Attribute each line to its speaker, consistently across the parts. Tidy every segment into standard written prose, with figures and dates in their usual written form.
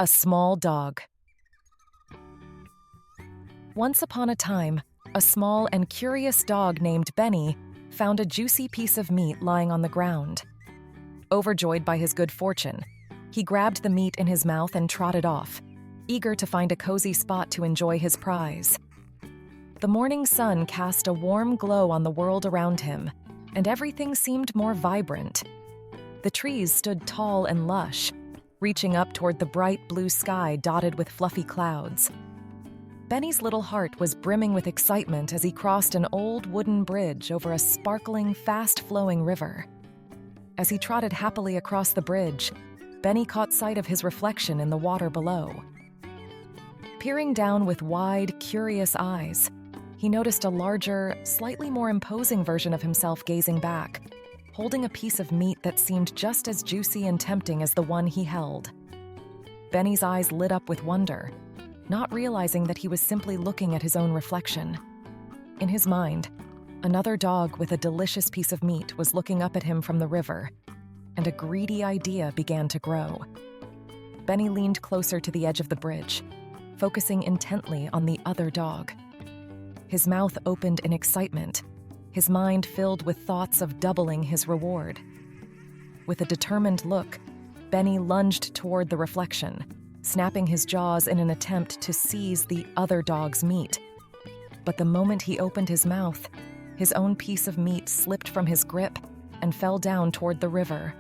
Speaker 1: A small dog. Once upon a time, a small and curious dog named Benny found a juicy piece of meat lying on the ground. Overjoyed by his good fortune, he grabbed the meat in his mouth and trotted off, eager to find a cozy spot to enjoy his prize. The morning sun cast a warm glow on the world around him, and everything seemed more vibrant. The trees stood tall and lush, reaching up toward the bright blue sky dotted with fluffy clouds. Benny's little heart was brimming with excitement as he crossed an old wooden bridge over a sparkling, fast-flowing river. As he trotted happily across the bridge, Benny caught sight of his reflection in the water below. Peering down with wide, curious eyes, he noticed a larger, slightly more imposing version of himself gazing back, holding a piece of meat that seemed just as juicy and tempting as the one he held. Benny's eyes lit up with wonder, not realizing that he was simply looking at his own reflection. In his mind, another dog with a delicious piece of meat was looking up at him from the river, and a greedy idea began to grow. Benny leaned closer to the edge of the bridge, focusing intently on the other dog. His mouth opened in excitement, his mind filled with thoughts of doubling his reward. With a determined look, Benny lunged toward the reflection, snapping his jaws in an attempt to seize the other dog's meat. But the moment he opened his mouth, his own piece of meat slipped from his grip and fell down toward the river.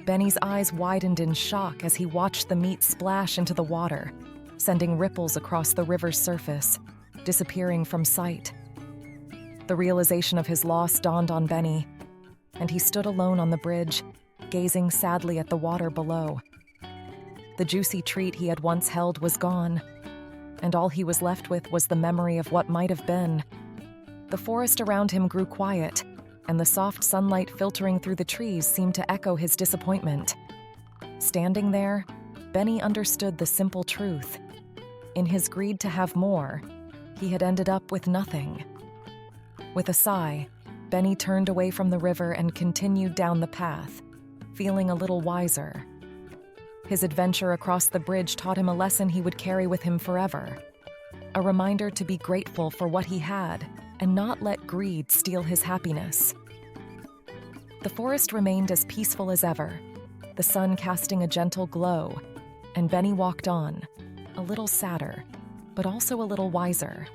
Speaker 1: Benny's eyes widened in shock as he watched the meat splash into the water, sending ripples across the river's surface, disappearing from sight. The realization of his loss dawned on Benny, and he stood alone on the bridge, gazing sadly at the water below. The juicy treat he had once held was gone, and all he was left with was the memory of what might have been. The forest around him grew quiet, and the soft sunlight filtering through the trees seemed to echo his disappointment. Standing there, Benny understood the simple truth. In his greed to have more, he had ended up with nothing. With a sigh, Benny turned away from the river and continued down the path, feeling a little wiser. His adventure across the bridge taught him a lesson he would carry with him forever, a reminder to be grateful for what he had and not let greed steal his happiness. The forest remained as peaceful as ever, the sun casting a gentle glow, and Benny walked on, a little sadder, but also a little wiser.